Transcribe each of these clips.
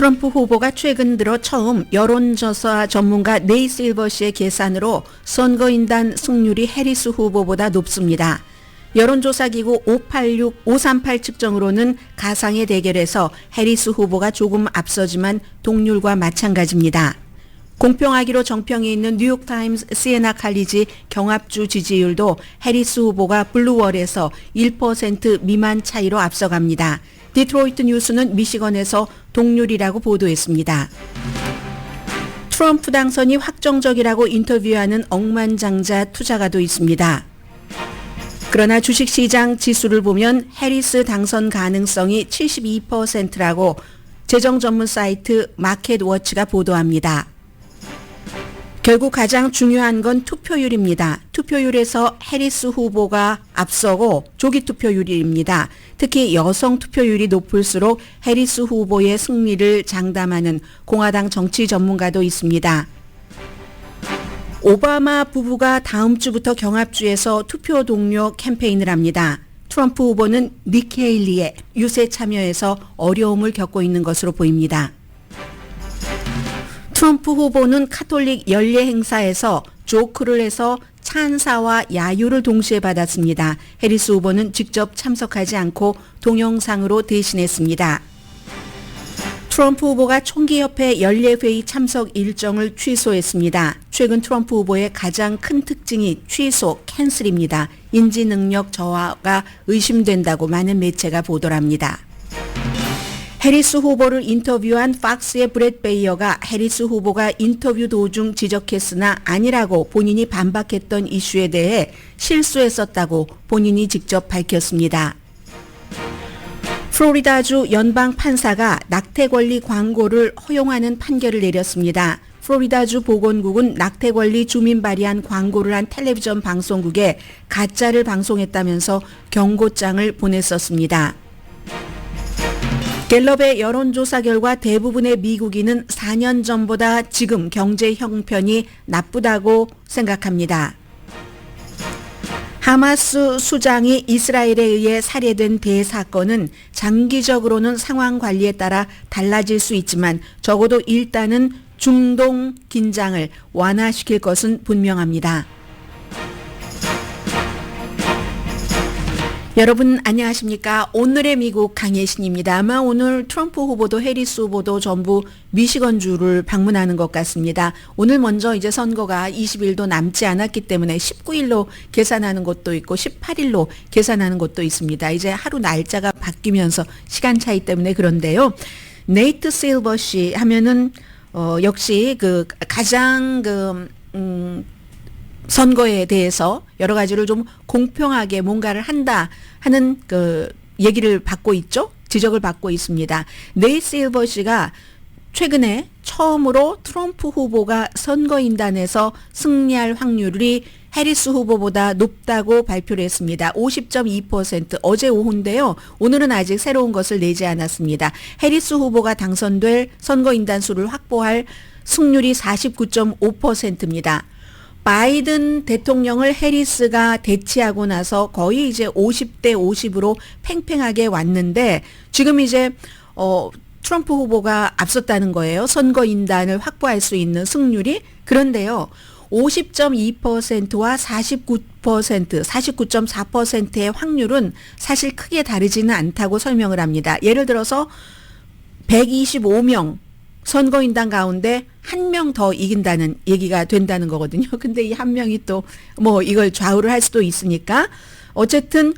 트럼프 후보가 최근 들어 처음 여론조사 전문가 네이 실버시의 계산으로 선거인단 승률이 해리스 후보보다 높습니다. 여론조사기구 538 측정으로는 가상의 대결에서 해리스 후보가 조금 앞서지만 동률과 마찬가지입니다. 공평하기로 정평에 있는 뉴욕타임스 시에나 칼리지 경합주 지지율도 해리스 후보가 블루월에서 1% 미만 차이로 앞서갑니다. 디트로이트 뉴스는 미시건에서 동률이라고 보도했습니다. 트럼프 당선이 확정적이라고 인터뷰하는 억만장자 투자가도 있습니다. 그러나 주식시장 지수를 보면 해리스 당선 가능성이 72%라고 재정 전문 사이트 마켓워치가 보도합니다. 결국 가장 중요한 건 투표율입니다. 투표율에서 해리스 후보가 앞서고 조기 투표율입니다. 특히 여성 투표율이 높을수록 해리스 후보의 승리를 장담하는 공화당 정치 전문가도 있습니다. 오바마 부부가 다음 주부터 경합주에서 투표 동료 캠페인을 합니다. 트럼프 후보는 니키 헤일리의 유세 참여에서 어려움을 겪고 있는 것으로 보입니다. 트럼프 후보는 카톨릭 연례 행사에서 조크를 해서 찬사와 야유를 동시에 받았습니다. 해리스 후보는 직접 참석하지 않고 동영상으로 대신했습니다. 트럼프 후보가 총기협회 연례회의 참석 일정을 취소했습니다. 최근 트럼프 후보의 가장 큰 특징이 취소, 캔슬입니다. 인지능력 저하가 의심된다고 많은 매체가 보도를 합니다. 해리스 후보를 인터뷰한 팍스의 브렛 베이어가 해리스 후보가 인터뷰 도중 지적했으나 아니라고 본인이 반박했던 이슈에 대해 실수했었다고 본인이 직접 밝혔습니다. 플로리다주 연방 판사가 낙태 권리 광고를 허용하는 판결을 내렸습니다. 플로리다주 보건국은 낙태 권리 주민 발의한 광고를 한 텔레비전 방송국에 가짜를 방송했다면서 경고장을 보냈었습니다. 갤럽의 여론조사 결과 대부분의 미국인은 4년 전보다 지금 경제 형편이 나쁘다고 생각합니다. 하마스 수장이 이스라엘에 의해 살해된 대사건은 장기적으로는 상황 관리에 따라 달라질 수 있지만 적어도 일단은 중동 긴장을 완화시킬 것은 분명합니다. 여러분 안녕하십니까? 오늘의 미국 강예신입니다. 아마 오늘 트럼프 후보도 해리스 후보도 전부 미시건주를 방문하는 것 같습니다. 오늘 먼저 이제 선거가 20일도 남지 않았기 때문에 19일로 계산하는 곳도 있고 18일로 계산하는 곳도 있습니다. 이제 하루 날짜가 바뀌면서 시간 차이 때문에 그런데요. 네이트 실버시 하면은 역시 그 가장 선거에 대해서 여러 가지를 좀 공평하게 뭔가를 한다 하는 그 얘기를 받고 있죠. 지적을 받고 있습니다. 네이 실버시가 최근에 처음으로 트럼프 후보가 선거인단에서 승리할 확률이 해리스 후보보다 높다고 발표를 했습니다. 50.2% 어제 오후인데요. 오늘은 아직 새로운 것을 내지 않았습니다. 해리스 후보가 당선될 선거인단 수를 확보할 승률이 49.5%입니다. 바이든 대통령을 해리스가 대치하고 나서 거의 이제 50대 50으로 팽팽하게 왔는데 지금 이제 트럼프 후보가 앞섰다는 거예요. 선거인단을 확보할 수 있는 승률이. 그런데요. 50.2%와 49%, 49.4%의 확률은 사실 크게 다르지는 않다고 설명을 합니다. 예를 들어서 125명 선거인단 가운데 한 명 더 이긴다는 얘기가 된다는 거거든요. 근데 이 한 명이 또 뭐 이걸 좌우를 할 수도 있으니까 어쨌든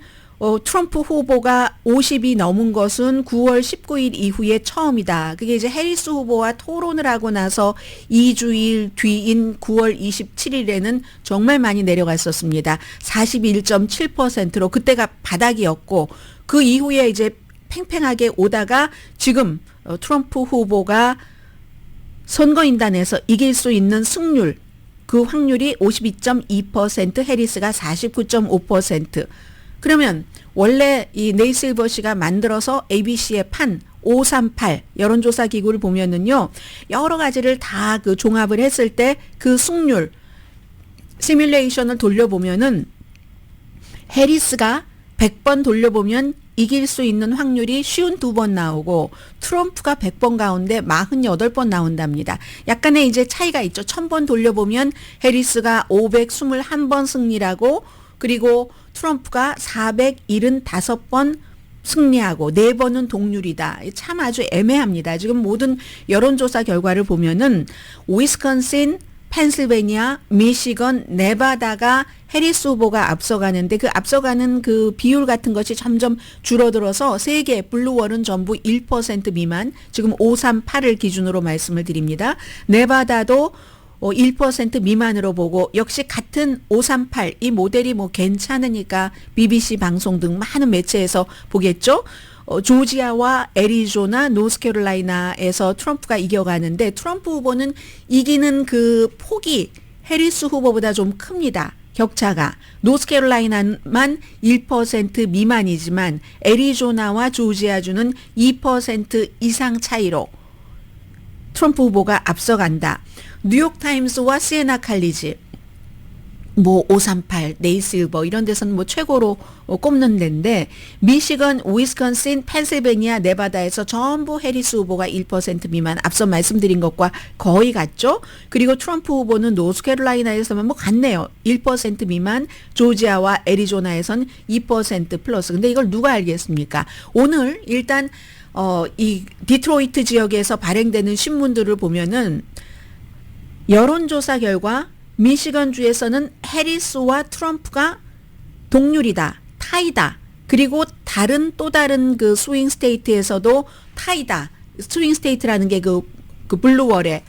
트럼프 후보가 50이 넘은 것은 9월 19일 이후에 처음이다. 그게 이제 해리스 후보와 토론을 하고 나서 2주일 뒤인 9월 27일에는 정말 많이 내려갔었습니다. 41.7%로 그때가 바닥이었고 그 이후에 이제 팽팽하게 오다가 지금 트럼프 후보가 선거인단에서 이길 수 있는 승률, 그 확률이 52.2%, 해리스가 49.5%. 그러면 원래 이 네이 실버시가 만들어서 ABC의 판 538 여론조사 기구를 보면은요, 여러 가지를 다 그 종합을 했을 때 그 승률 시뮬레이션을 돌려보면은 해리스가 100번 돌려보면 이길 수 있는 확률이 52번 나오고 트럼프가 100번 가운데 48번 나온답니다. 약간의 이제 차이가 있죠. 1000번 돌려보면 해리스가 521번 승리라고 그리고 트럼프가 475번 승리하고 4번은 동률이다. 참 아주 애매합니다. 지금 모든 여론조사 결과를 보면은 위스콘신, 펜실베니아, 미시건, 네바다가 해리스 후보가 앞서가는데 그 앞서가는 그 비율 같은 것이 점점 줄어들어서 세 개 블루월은 전부 1% 미만, 지금 538을 기준으로 말씀을 드립니다. 네바다도 1% 미만으로 보고 역시 같은 538 이 모델이 뭐 괜찮으니까 BBC 방송 등 많은 매체에서 보겠죠. 조지아와 애리조나, 노스캐롤라이나에서 트럼프가 이겨가는데 트럼프 후보는 이기는 그 폭이 해리스 후보보다 좀 큽니다. 격차가. 노스캐롤라이나만 1% 미만이지만 애리조나와 조지아주는 2% 이상 차이로 트럼프 후보가 앞서간다. 뉴욕타임스와 시에나 칼리지 뭐 538, 네이실버 이런 데서는 뭐 최고로 꼽는 데인데 미시건, 위스콘신, 펜실베니아, 네바다에서 전부 해리스 후보가 1% 미만 앞서 말씀드린 것과 거의 같죠. 그리고 트럼프 후보는 노스캐롤라이나에서만 뭐 같네요. 1% 미만, 조지아와 애리조나에선 2% 플러스. 근데 이걸 누가 알겠습니까? 오늘 일단 이 디트로이트 지역에서 발행되는 신문들을 보면은 여론조사 결과 미시건주에서는 해리스와 트럼프가 동률이다, 타이다. 그리고 또 다른 그 스윙 스테이트에서도 타이다. 스윙 스테이트라는 게 그 블루월에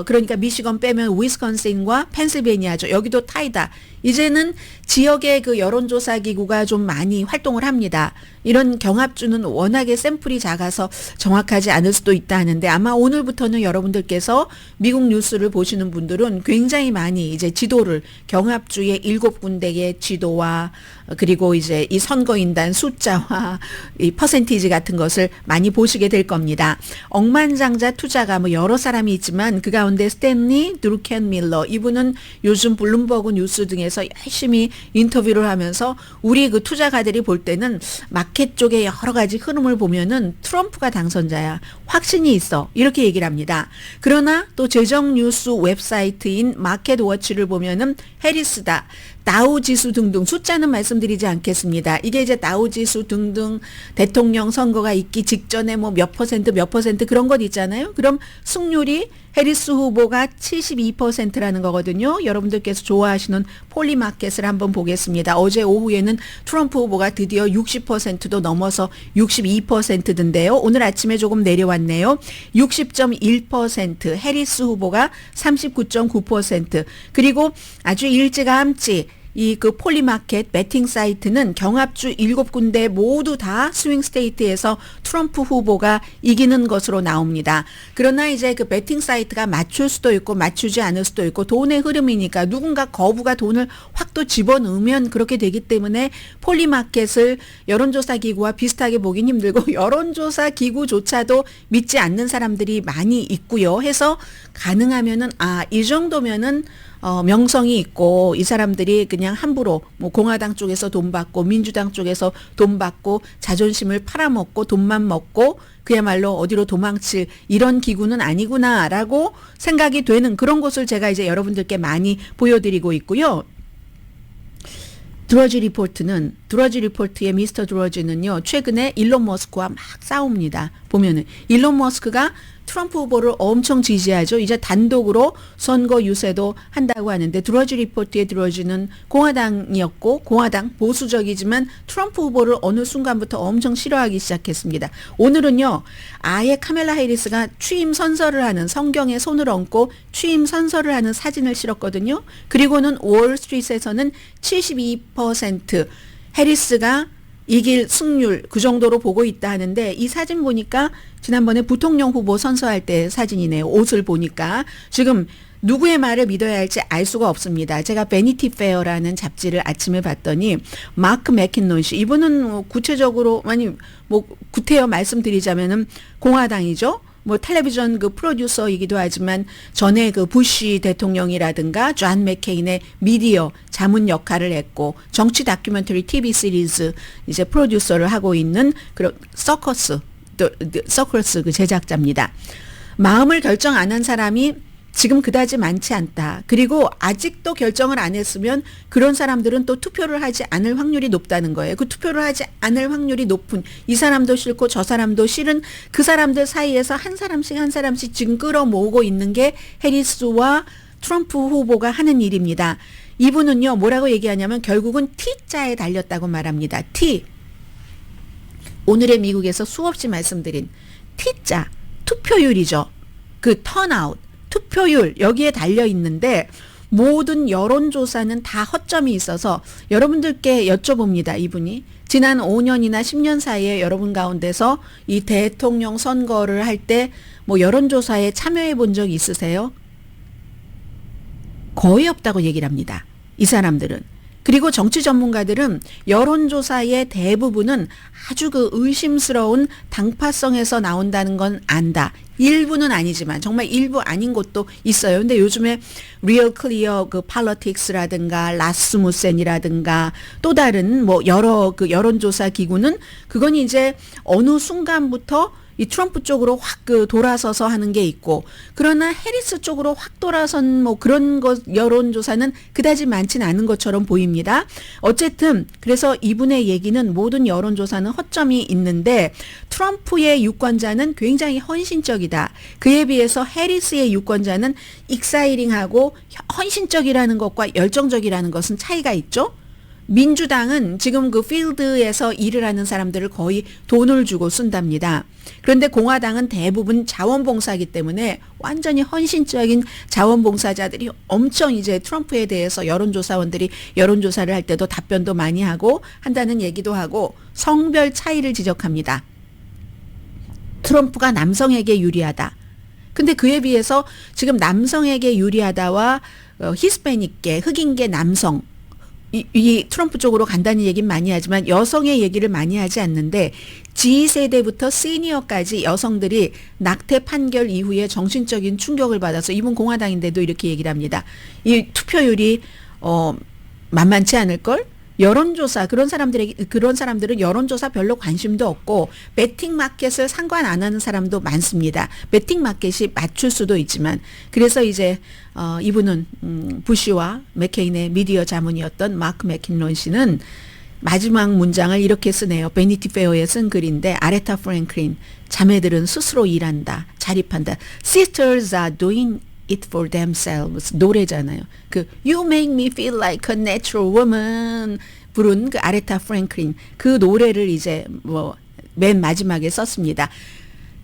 그러니까 미시건 빼면 위스콘신과 펜실베니아죠. 여기도 타이다. 이제는 지역의 그 여론조사 기구가 좀 많이 활동을 합니다. 이런 경합주는 워낙에 샘플이 작아서 정확하지 않을 수도 있다 하는데 아마 오늘부터는 여러분들께서 미국 뉴스를 보시는 분들은 굉장히 많이 이제 지도를 경합주의 7군데의 지도와 그리고 이제 이 선거인단 숫자와 이 퍼센티지 같은 것을 많이 보시게 될 겁니다. 억만장자 투자가 뭐 여러 사람이 있지만 그 가운데 스탠리 드루켄 밀러 이분은 요즘 블룸버그 뉴스 등에서 열심히 인터뷰를 하면서 우리 그 투자가들이 볼 때는 마켓 쪽에 여러 가지 흐름을 보면은 트럼프가 당선자야. 확신이 있어. 이렇게 얘기를 합니다. 그러나 또 재정 뉴스 웹사이트인 마켓워치를 보면은 해리스다. 다우지수 등등 숫자는 말씀드리지 않겠습니다. 이게 이제 다우지수 등등 대통령 선거가 있기 직전에 뭐 몇 퍼센트 그런 것 있잖아요. 그럼 승률이 해리스 후보가 72%라는 거거든요. 여러분들께서 좋아하시는 폴리마켓을 한번 보겠습니다. 어제 오후에는 트럼프 후보가 드디어 60%도 넘어서 62%든데요. 오늘 아침에 조금 내려왔네요. 60.1%, 해리스 후보가 39.9%. 그리고 아주 일찌감치 이 그 폴리마켓 배팅 사이트는 경합주 7군데 모두 다 스윙 스테이트에서 트럼프 후보가 이기는 것으로 나옵니다. 그러나 이제 그 배팅 사이트가 맞출 수도 있고 맞추지 않을 수도 있고 돈의 흐름이니까 누군가 거부가 돈을 확 또 집어넣으면 그렇게 되기 때문에 폴리마켓을 여론조사 기구와 비슷하게 보긴 힘들고 여론조사 기구조차도 믿지 않는 사람들이 많이 있고요. 해서 가능하면은 이 정도면은 명성이 있고 이 사람들이 그냥 함부로 뭐 공화당 쪽에서 돈 받고 민주당 쪽에서 돈 받고 자존심을 팔아먹고 돈만 먹고 그야말로 어디로 도망칠 이런 기구는 아니구나라고 생각이 되는 그런 것을 제가 이제 여러분들께 많이 보여드리고 있고요. 드러지 리포트의 미스터 드러지는요. 최근에 일론 머스크와 막 싸웁니다. 보면은 일론 머스크가 트럼프 후보를 엄청 지지하죠. 이제 단독으로 선거 유세도 한다고 하는데 드러지 리포트의 드러지는 공화당이었고 공화당 보수적이지만 트럼프 후보를 어느 순간부터 엄청 싫어하기 시작했습니다. 오늘은요. 아예 카멜라 해리스가 취임 선서를 하는 성경에 손을 얹고 취임 선서를 하는 사진을 실었거든요. 그리고는 월스트리트에서는 72% 해리스가 이길 승률 그 정도로 보고 있다 하는데 이 사진 보니까 지난번에 부통령 후보 선서할 때 사진이네요. 옷을 보니까 지금 누구의 말을 믿어야 할지 알 수가 없습니다. 제가 베니티 페어라는 잡지를 아침에 봤더니 마크 맥킨논 씨 이분은 구체적으로 구태여 말씀드리자면은 공화당이죠. 뭐 텔레비전 그 프로듀서이기도 하지만 전에 그 부시 대통령이라든가 존 맥케인의 미디어 자문 역할을 했고 정치 다큐멘터리 TV 시리즈 이제 프로듀서를 하고 있는 그런 서커스 그 제작자입니다. 마음을 결정 안 한 사람이 지금 그다지 많지 않다. 그리고 아직도 결정을 안 했으면 그런 사람들은 또 투표를 하지 않을 확률이 높다는 거예요. 그 투표를 하지 않을 확률이 높은 이 사람도 싫고 저 사람도 싫은 그 사람들 사이에서 한 사람씩 지금 끌어모으고 있는 게 해리스와 트럼프 후보가 하는 일입니다. 이분은요 뭐라고 얘기하냐면 결국은 T자에 달렸다고 말합니다. T. 오늘의 미국에서 수없이 말씀드린 T자 투표율이죠. 그 턴아웃 투표율 여기에 달려 있는데 모든 여론조사는 다 허점이 있어서 여러분들께 여쭤봅니다. 이분이 지난 5년이나 10년 사이에 여러분 가운데서 이 대통령 선거를 할 때 뭐 여론조사에 참여해 본 적 있으세요? 거의 없다고 얘기를 합니다. 이 사람들은. 그리고 정치 전문가들은 여론조사의 대부분은 아주 그 의심스러운 당파성에서 나온다는 건 안다. 일부는 아니지만 정말 일부 아닌 것도 있어요. 근데 요즘에 리얼 클리어 그 팔러틱스라든가 라스무센이라든가 또 다른 뭐 여러 그 여론조사 기구는 그건 이제 어느 순간부터 이 트럼프 쪽으로 확 그 돌아서서 하는 게 있고 그러나 해리스 쪽으로 확 돌아선 뭐 그런 것 여론조사는 그다지 많지는 않은 것처럼 보입니다. 어쨌든 그래서 이분의 얘기는 모든 여론조사는 허점이 있는데 트럼프의 유권자는 굉장히 헌신적이다. 그에 비해서 해리스의 유권자는 익사이링하고 헌신적이라는 것과 열정적이라는 것은 차이가 있죠. 민주당은 지금 그 필드에서 일을 하는 사람들을 거의 돈을 주고 쓴답니다. 그런데 공화당은 대부분 자원봉사이기 때문에 완전히 헌신적인 자원봉사자들이 엄청 이제 트럼프에 대해서 여론조사원들이 여론조사를 할 때도 답변도 많이 하고 한다는 얘기도 하고 성별 차이를 지적합니다. 트럼프가 남성에게 유리하다. 근데 그에 비해서 지금 남성에게 유리하다와 히스패닉계 흑인계 남성 이 트럼프 쪽으로 간다는 얘기는 많이 하지만 여성의 얘기를 많이 하지 않는데 G세대부터 시니어까지 여성들이 낙태 판결 이후에 정신적인 충격을 받아서 이분 공화당인데도 이렇게 얘기를 합니다. 이 투표율이 만만치 않을걸? 여론조사 그런 사람들은 여론조사 별로 관심도 없고 베팅 마켓을 상관 안 하는 사람도 많습니다. 베팅 마켓이 맞출 수도 있지만 그래서 이제 이분은 부시와 맥케인의 미디어 자문이었던 마크 맥킨론 씨는 마지막 문장을 이렇게 쓰네요. 베니티 페어에 쓴 글인데 아레타 프랭클린 자매들은 스스로 일한다. 자립한다. Sisters are doing it for themselves 노래잖아요. 그 You make me feel like a natural woman 부른 그 아레타 프랭클린 그 노래를 이제 뭐 맨 마지막에 썼습니다.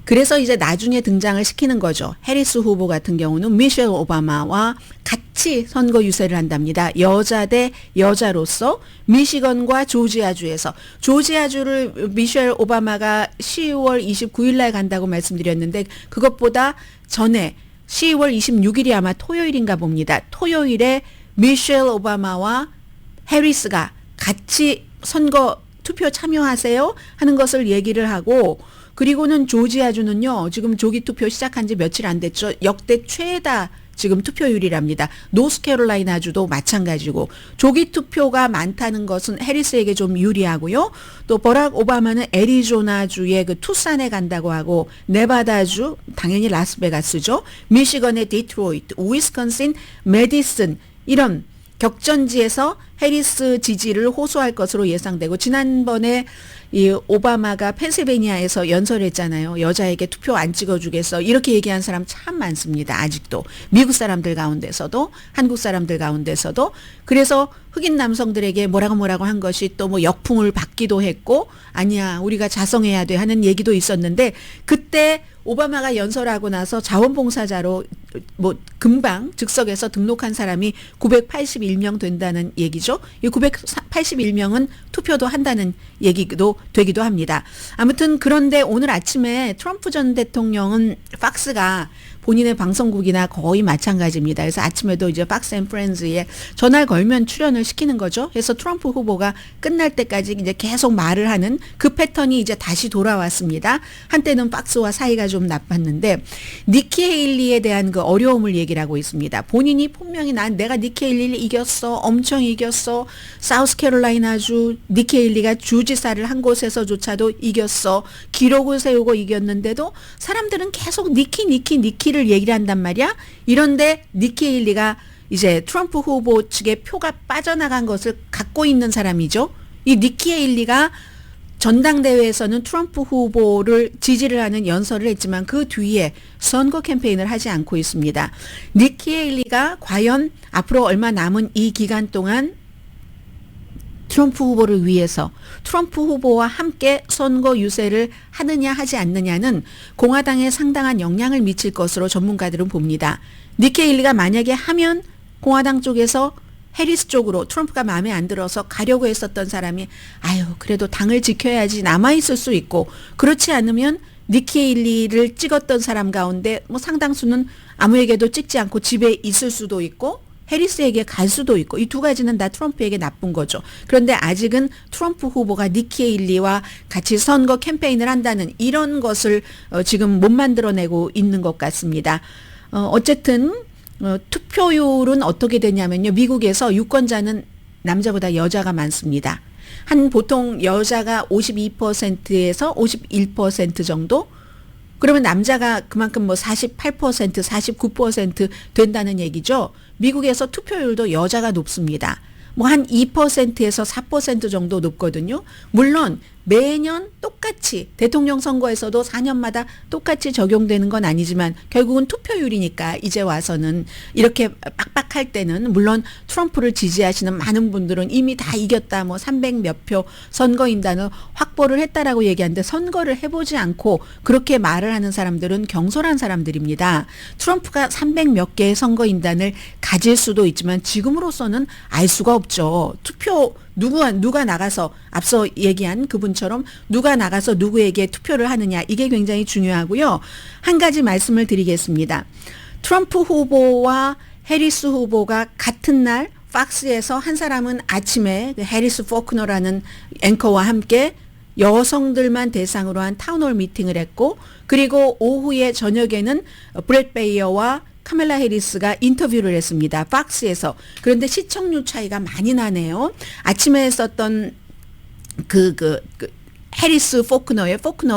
그래서 이제 나중에 등장을 시키는 거죠. 해리스 후보 같은 경우는 미셸 오바마와 같이 선거 유세를 한답니다. 여자 대 여자로서 미시건과 조지아주에서 조지아주를 미셸 오바마가 10월 29일 날 간다고 말씀드렸는데 그것보다 전에 10월 26일이 아마 토요일인가 봅니다. 토요일에 미셸 오바마와 해리스가 같이 선거 투표 참여하세요 하는 것을 얘기를 하고 그리고는 조지아주는요. 지금 조기 투표 시작한 지 며칠 안 됐죠. 역대 최다 지금 투표율이랍니다. 노스캐롤라이나주도 마찬가지고 조기 투표가 많다는 것은 해리스에게 좀 유리하고요. 또 버락 오바마는 애리조나주의 그 투싼에 간다고 하고 네바다주 당연히 라스베가스죠. 미시건의 디트로이트, 위스콘신, 메디슨 이런 격전지에서 해리스 지지를 호소할 것으로 예상되고 지난번에 이 오바마가 펜실베니아에서 연설했잖아요. 여자에게 투표 안 찍어주겠어. 이렇게 얘기한 사람 참 많습니다. 아직도. 미국 사람들 가운데서도 한국 사람들 가운데서도. 그래서 흑인 남성들에게 뭐라고 한 것이 또 뭐 역풍을 받기도 했고 아니야 우리가 자성해야 돼 하는 얘기도 있었는데 그때 오바마가 연설하고 나서 자원봉사자로 뭐 금방 즉석에서 등록한 사람이 981명 된다는 얘기죠. 이 981명은 투표도 한다는 얘기도 되기도 합니다. 아무튼 그런데 오늘 아침에 트럼프 전 대통령은 팍스가 본인의 방송국이나 거의 마찬가지입니다. 그래서 아침에도 이제 팍스 앤 프렌즈에 전화를 걸면 출연을 시키는 거죠. 그래서 트럼프 후보가 끝날 때까지 이제 계속 말을 하는 그 패턴이 이제 다시 돌아왔습니다. 한때는 팍스와 사이가 좀 나빴는데 니키 헤일리에 대한 그 그 어려움을 얘기를 하고 있습니다. 본인이 분명히 내가 니케일리를 이겼어. 엄청 이겼어. 사우스캐롤라이나주 니케일리가 주지사를 한 곳에서조차도 이겼어. 기록을 세우고 이겼는데도 사람들은 계속 니키를 얘기를 한단 말이야. 이런데 니케일리가 이제 트럼프 후보 측의 표가 빠져나간 것을 갖고 있는 사람이죠. 이 니키 헤일리가 전당대회에서는 트럼프 후보를 지지를 하는 연설을 했지만 그 뒤에 선거 캠페인을 하지 않고 있습니다. 니키 헤일리가 과연 앞으로 얼마 남은 이 기간 동안 트럼프 후보를 위해서 트럼프 후보와 함께 선거 유세를 하느냐 하지 않느냐는 공화당에 상당한 영향을 미칠 것으로 전문가들은 봅니다. 니키 헤일리가 만약에 하면 공화당 쪽에서 해리스 쪽으로 트럼프가 마음에 안 들어서 가려고 했었던 사람이 아유 그래도 당을 지켜야지 남아있을 수 있고, 그렇지 않으면 니키 헤일리를 찍었던 사람 가운데 뭐 상당수는 아무에게도 찍지 않고 집에 있을 수도 있고 해리스에게 갈 수도 있고, 이 두 가지는 다 트럼프에게 나쁜 거죠. 그런데 아직은 트럼프 후보가 니키 헤일리와 같이 선거 캠페인을 한다는 이런 것을 지금 못 만들어내고 있는 것 같습니다. 어쨌든 투표율은 어떻게 되냐면요. 미국에서 유권자는 남자보다 여자가 많습니다. 한 보통 여자가 52%에서 51% 정도? 그러면 남자가 그만큼 뭐 48%, 49% 된다는 얘기죠. 미국에서 투표율도 여자가 높습니다. 뭐 한 2%에서 4% 정도 높거든요. 물론 매년 똑같이 대통령 선거에서도 4년마다 똑같이 적용되는 건 아니지만 결국은 투표율이니까 이제 와서는 이렇게 빡빡할 때는 물론 트럼프를 지지하시는 많은 분들은 이미 다 이겼다, 뭐 300몇 표 선거인단을 확보를 했다라고 얘기하는데 선거를 해보지 않고 그렇게 말을 하는 사람들은 경솔한 사람들입니다. 트럼프가 300몇 개의 선거인단을 가질 수도 있지만 지금으로서는 알 수가 없죠. 투표 누가 나가서 앞서 얘기한 그분처럼 누가 나가서 누구에게 투표를 하느냐, 이게 굉장히 중요하고요. 한 가지 말씀을 드리겠습니다. 트럼프 후보와 해리스 후보가 같은 날 팍스에서 한 사람은 아침에 해리스 포크너라는 앵커와 함께 여성들만 대상으로 한 타운홀 미팅을 했고, 그리고 오후에 저녁에는 브렛 베이어와 카멜라 해리스가 인터뷰를 했습니다. 팍스에서. 그런데 시청률 차이가 많이 나네요. 아침에 했었던 해리스 포크너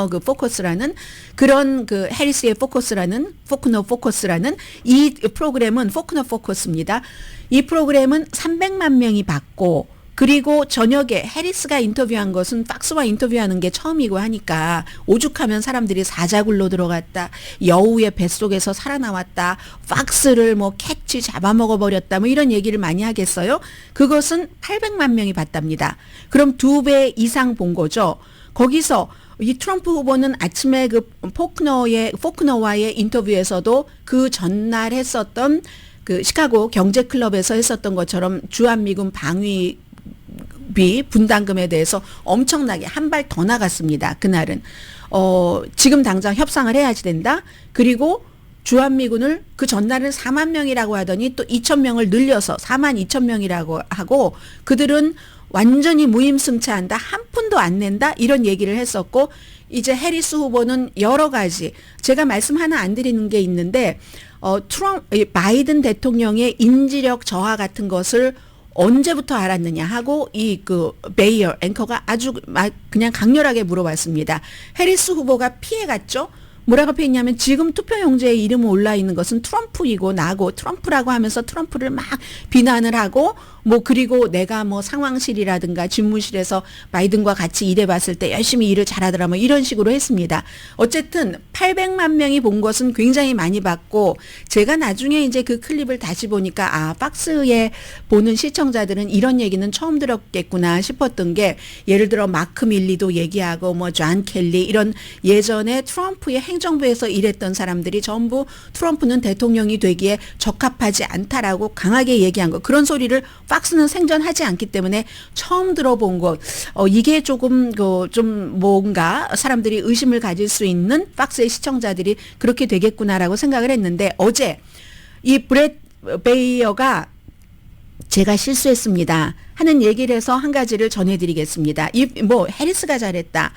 그 포커스라는 그런 그 해리스의 포커스라는 포커스라는 이 프로그램은 포크너 포커스입니다. 이 프로그램은 300만 명이 봤고, 그리고 저녁에 해리스가 인터뷰한 것은 팍스와 인터뷰하는 게 처음이고 하니까 오죽하면 사람들이 사자굴로 들어갔다, 여우의 뱃속에서 살아나왔다, 팍스를 뭐 캣이 잡아먹어버렸다, 뭐 이런 얘기를 많이 하겠어요. 그것은 800만 명이 봤답니다. 그럼 2배 이상 본 거죠. 거기서 이 트럼프 후보는 아침에 그 포크너와의 인터뷰에서도 그 전날 했었던 그 시카고 경제클럽에서 했었던 것처럼 주한미군 방위 분담금에 대해서 엄청나게 한 발 더 나갔습니다. 그날은 지금 당장 협상을 해야지 된다. 그리고 주한미군을 그 전날은 4만 명이라고 하더니 또 2천 명을 늘려서 4만 2천 명이라고 하고, 그들은 완전히 무임승차한다, 한 푼도 안 낸다, 이런 얘기를 했었고, 이제 해리스 후보는 여러 가지 제가 말씀 하나 안 드리는 게 있는데 바이든 대통령의 인지력 저하 같은 것을 언제부터 알았느냐 하고 이 그 베이어 앵커가 아주 그냥 강렬하게 물어봤습니다. 해리스 후보가 피해갔죠. 뭐라고 표현했냐면 지금 투표용지에 이름이 올라 있는 것은 트럼프이고 나고, 트럼프라고 하면서 트럼프를 막 비난을 하고, 뭐 그리고 내가 뭐 상황실이라든가 집무실에서 바이든과 같이 일해봤을 때 열심히 일을 잘하더라, 뭐 이런 식으로 했습니다. 어쨌든 800만 명이 본 것은 굉장히 많이 봤고, 제가 나중에 이제 그 클립을 다시 보니까 팍스에 보는 시청자들은 이런 얘기는 처음 들었겠구나 싶었던 게, 예를 들어 마크 밀리도 얘기하고 뭐 존 켈리 이런 예전에 트럼프의 행정부에서 일했던 사람들이 전부 트럼프는 대통령이 되기에 적합하지 않다라고 강하게 얘기한 거, 그런 소리를 팍스는 생전하지 않기 때문에 처음 들어본 것, 이게 조금 좀 뭔가 사람들이 의심을 가질 수 있는 팍스의 시청자들이 그렇게 되겠구나라고 생각을 했는데, 어제 이 브렛 베이어가 제가 실수했습니다 하는 얘기를 해서 한 가지를 전해드리겠습니다. 해리스가 잘했다,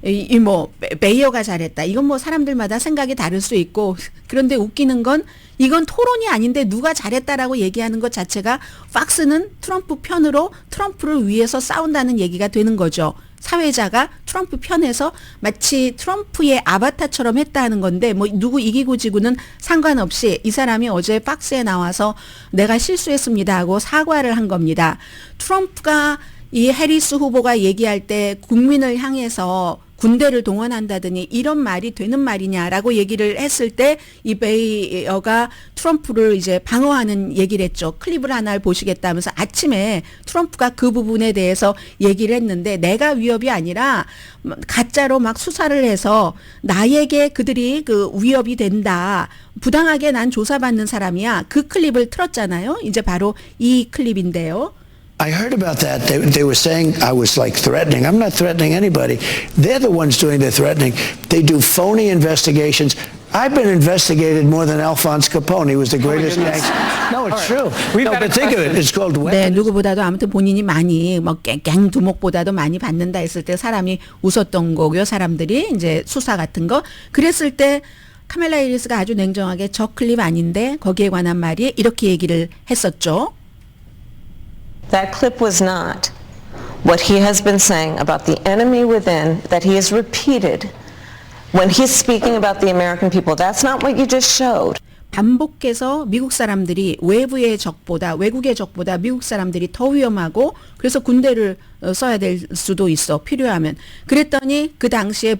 이 뭐 메이어가 잘했다. 이건 뭐 사람들마다 생각이 다를 수 있고 그런데 웃기는 건 이건 토론이 아닌데 누가 잘했다라고 얘기하는 것 자체가 팍스는 트럼프 편으로 트럼프를 위해서 싸운다는 얘기가 되는 거죠. 사회자가 트럼프 편에서 마치 트럼프의 아바타처럼 했다는 건데 뭐 누구 이기고 지고는 상관없이 이 사람이 어제 팍스에 나와서 내가 실수했습니다 하고 사과를 한 겁니다. 트럼프가 이 해리스 후보가 얘기할 때 국민을 향해서 군대를 동원한다더니 이런 말이 되는 말이냐라고 얘기를 했을 때 이 베이어가 트럼프를 이제 방어하는 얘기를 했죠. 클립을 하나를 보시겠다면서 아침에 트럼프가 그 부분에 대해서 얘기를 했는데 내가 위협이 아니라 가짜로 막 수사를 해서 나에게 그들이 그 위협이 된다. 부당하게 난 조사받는 사람이야. 그 클립을 틀었잖아요. 이제 바로 이 클립인데요. I heard about that. They were saying I was like threatening. I'm not threatening anybody. They're the ones doing the threatening. They do phony investigations. I've been investigated more than Alphonse Capone. He was the greatest gangster. No, it's true. No, but think of it. It's called weapons. 네, 누구보다도 아무튼 본인이 많이 뭐 깽깽 두목보다도 많이 받는다 했을 때 사람이 웃었던 거고요. 사람들이 이제 수사 같은 거. 그랬을 때 카멜라 해리스가 아주 냉정하게 저 클립 아닌데 거기에 관한 말이 이렇게 얘기를 했었죠. That clip was not what he has been saying about the enemy within that he has repeated when he's speaking about the American people. That's not what you just showed. 반복해서 미국 사람들이 외부의 적보다 외국의 적보다 미국 사람들이 더 위험하고 그래서 군대를 써야 될 수도 있어 필요하면 그랬더니 그 당시에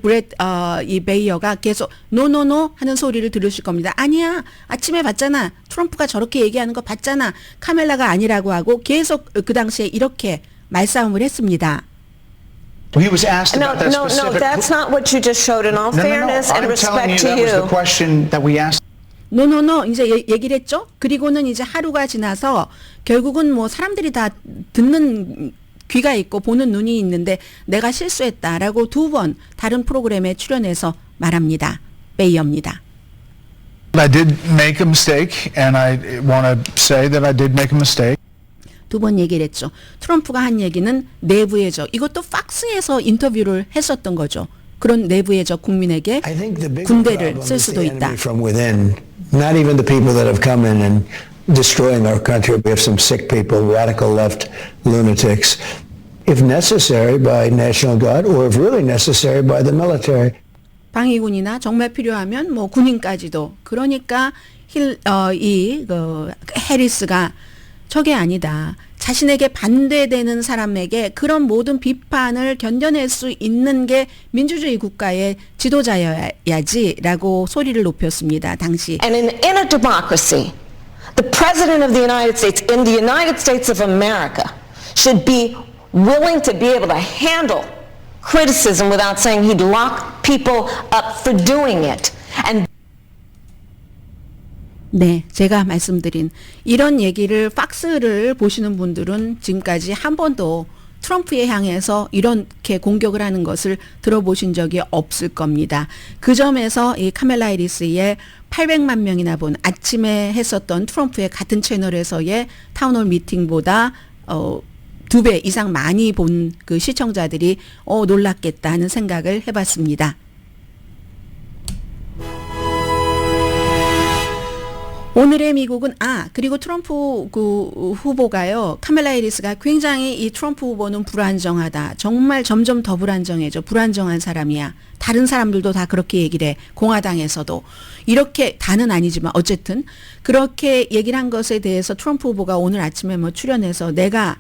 이 베이어가 계속 노노노 하는 소리를 들으실 겁니다. 아니야 아침에 봤잖아 트럼프가 저렇게 얘기하는 거 봤잖아 카멜라가 아니라고 하고 계속 그 당시에 이렇게 말싸움을 했습니다. He was asked about that specific. No, that's not what you just showed. In all fairness and I'm telling respect you, to that was the you. question that we asked. 노노노 이제 얘기를 했죠. 그리고는 이제 하루가 지나서 결국은 뭐 사람들이 다 듣는 귀가 있고 보는 눈이 있는데 내가 실수했다라고 2번 다른 프로그램에 출연해서 말합니다. 베이어입니다. I did make a mistake, and I want to say that I did make a mistake. 2번 얘기를 했죠. 트럼프가 한 얘기는 내부의 적. 이것도 팍스에서 인터뷰를 했었던 거죠. 그런 내부의 적 국민에게 I think the bigger 군대를 problem 쓸 is 수도 the 있다. enemy from within. Not even the people that have come in and destroying our country. We have some sick people, radical left lunatics. If necessary by National Guard or if really necessary by the military. 방위군이나 정말 필요하면 뭐 군인까지도. 그러니까 해리스가 저게 아니다. 자신에게 반대되는 사람에게 그런 모든 비판을 견뎌낼 수 있는 게 민주주의 국가의 지도자여야지라고 소리를 높였습니다. 당시. And in a democracy, the president of the United States in the United States of America should be willing to be able to handle criticism without saying he'd lock people up for doing it. And 네, 제가 말씀드린 이런 얘기를 팍스를 보시는 분들은 지금까지 한 번도 트럼프에 향해서 이렇게 공격을 하는 것을 들어보신 적이 없을 겁니다. 그 점에서 이 카멜라 해리스의 800만 명이나 본 아침에 했었던 트럼프의 같은 채널에서의 타운홀 미팅보다 2배 이상 많이 본 그 시청자들이 놀랐겠다 하는 생각을 해봤습니다. 오늘의 미국은 그리고 트럼프 그 후보가요. 카멜라 해리스가 굉장히 이 트럼프 후보는 불안정하다. 정말 점점 더 불안정해져. 불안정한 사람이야. 다른 사람들도 다 그렇게 얘기를 해. 공화당에서도. 이렇게 다는 아니지만 어쨌든 그렇게 얘기를 한 것에 대해서 트럼프 후보가 오늘 아침에 뭐 출연해서 내가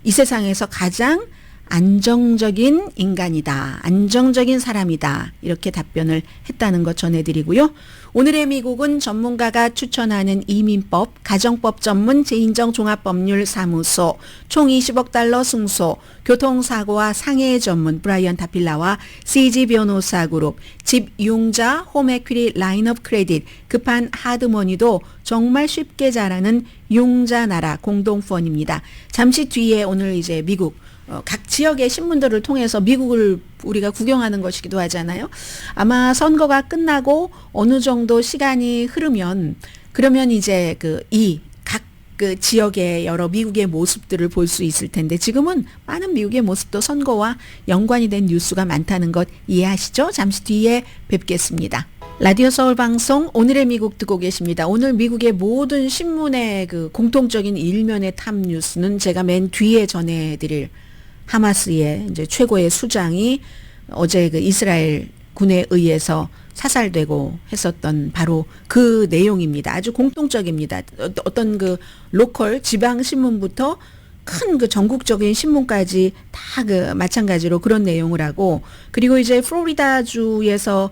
이 세상에서 가장 안정적인 인간이다. 안정적인 사람이다. 이렇게 답변을 했다는 것 전해드리고요. 오늘의 미국은 전문가가 추천하는 이민법, 가정법 전문 재인정 종합법률사무소, 총 20억 달러 승소, 교통사고와 상해 전문 브라이언 타필라와 CG 변호사 그룹, 집융자 홈에퀴리 라인업 크레딧, 급한 하드머니도 정말 쉽게 잘하는 융자나라 공동펀입니다. 잠시 뒤에 오늘 이제 미국 각 지역의 신문들을 통해서 미국을 우리가 구경하는 것이기도 하잖아요. 아마 선거가 끝나고 어느 정도 시간이 흐르면 그러면 이제 이 각 그 지역의 여러 미국의 모습들을 볼 수 있을 텐데 지금은 많은 미국의 모습도 선거와 연관이 된 뉴스가 많다는 것 이해하시죠? 잠시 뒤에 뵙겠습니다. 라디오 서울 방송 오늘의 미국 듣고 계십니다. 오늘 미국의 모든 신문의 그 공통적인 일면의 탑 뉴스는 제가 맨 뒤에 전해드릴 하마스의 이제 최고의 수장이 어제 그 이스라엘 군에 의해서 사살되고 했었던 바로 그 내용입니다. 아주 공통적입니다. 어떤 그 로컬 지방 신문부터 큰 그 전국적인 신문까지 다 그 마찬가지로 그런 내용을 하고, 그리고 이제 플로리다주에서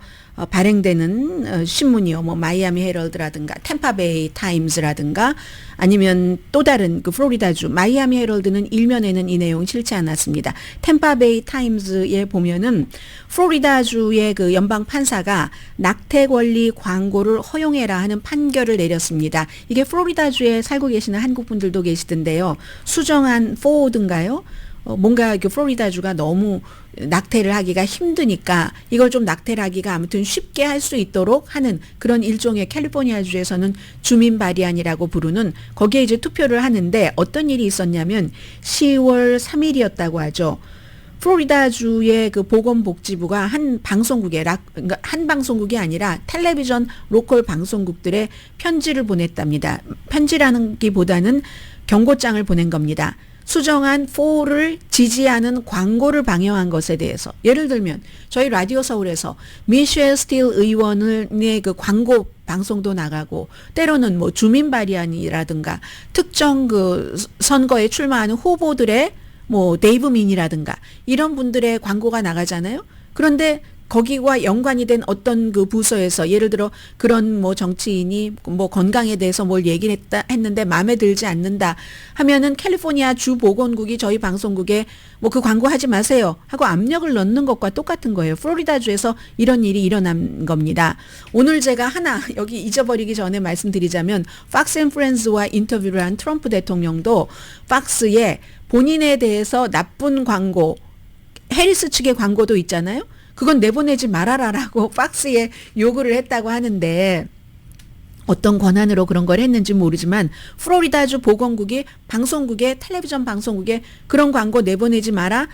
발행되는 신문이요. 뭐 마이애미 헤럴드라든가 템파베이 타임즈라든가 아니면 또 다른 그 플로리다주 마이애미 헤럴드는 일면에는 이 내용이 실지 않았습니다. 템파베이 타임즈에 보면은 플로리다주의 그 연방 판사가 낙태 권리 광고를 허용해라 하는 판결을 내렸습니다. 이게 플로리다주에 살고 계시는 한국 분들도 계시던데요. 수정안 포워드인가요? 뭔가 그 플로리다주가 너무 낙태를 하기가 힘드니까 이걸 좀 낙태를 하기가 아무튼 쉽게 할 수 있도록 하는 그런 일종의 캘리포니아주에서는 주민 발의안이라고 부르는, 거기에 이제 투표를 하는데 어떤 일이 있었냐면 10월 3일이었다고 하죠. 플로리다주의 그 보건복지부가 한 방송국에 그러니까 한 방송국이 아니라 텔레비전 로컬 방송국들에 편지를 보냈답니다. 편지라는 기보다는 경고장을 보낸 겁니다. 수정안 4를 지지하는 광고를 방영한 것에 대해서, 예를 들면 저희 라디오 서울에서 미셸 스틸 의원의 그 광고 방송도 나가고, 때로는 뭐 주민 발의안이라든가 특정 그 선거에 출마하는 후보들의 뭐 데이브 민이라든가 이런 분들의 광고가 나가잖아요. 그런데 거기와 연관이 된 어떤 그 부서에서 예를 들어 그런 뭐 정치인이 뭐 건강에 대해서 뭘 얘기를 했는데 마음에 들지 않는다 하면은 캘리포니아 주 보건국이 저희 방송국에 뭐 그 광고 하지 마세요 하고 압력을 넣는 것과 똑같은 거예요. 플로리다주에서 이런 일이 일어난 겁니다. 오늘 제가 하나 여기 잊어버리기 전에 말씀드리자면 팍스 앤 프렌즈와 인터뷰를 한 트럼프 대통령도 팍스에 본인에 대해서 나쁜 광고, 해리스 측의 광고도 있잖아요. 그건 내보내지 말아라라고 팍스에 요구를 했다고 하는데, 어떤 권한으로 그런 걸 했는지 모르지만 플로리다주 보건국이 방송국에, 텔레비전 방송국에 그런 광고 내보내지 마라.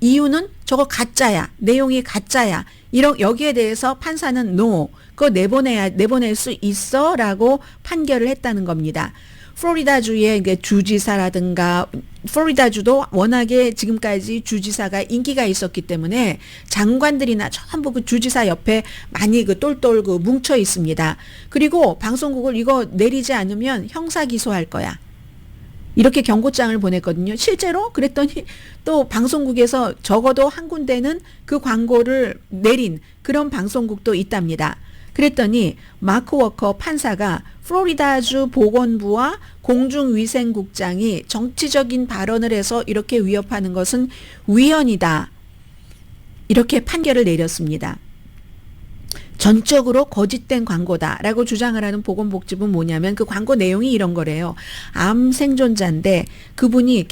이유는 저거 가짜야. 내용이 가짜야. 여기에 대해서 판사는 no. 그거 내보낼 수 있어라고 판결을 했다는 겁니다. 플로리다주의 주지사라든가, 플로리다주도 워낙에 지금까지 주지사가 인기가 있었기 때문에 장관들이나 전부 그 주지사 옆에 많이 그 똘똘 그 뭉쳐 있습니다. 그리고 방송국을 이거 내리지 않으면 형사 기소할 거야. 이렇게 경고장을 보냈거든요. 실제로 그랬더니 또 방송국에서 적어도 한 군데는 그 광고를 내린 그런 방송국도 있답니다. 그랬더니 마크 워커 판사가 플로리다주 보건부와 공중위생국장이 정치적인 발언을 해서 이렇게 위협하는 것은 위헌이다. 이렇게 판결을 내렸습니다. 전적으로 거짓된 광고다라고 주장을 하는 보건복지부는 뭐냐면 그 광고 내용이 이런 거래요. 암 생존자인데 그분이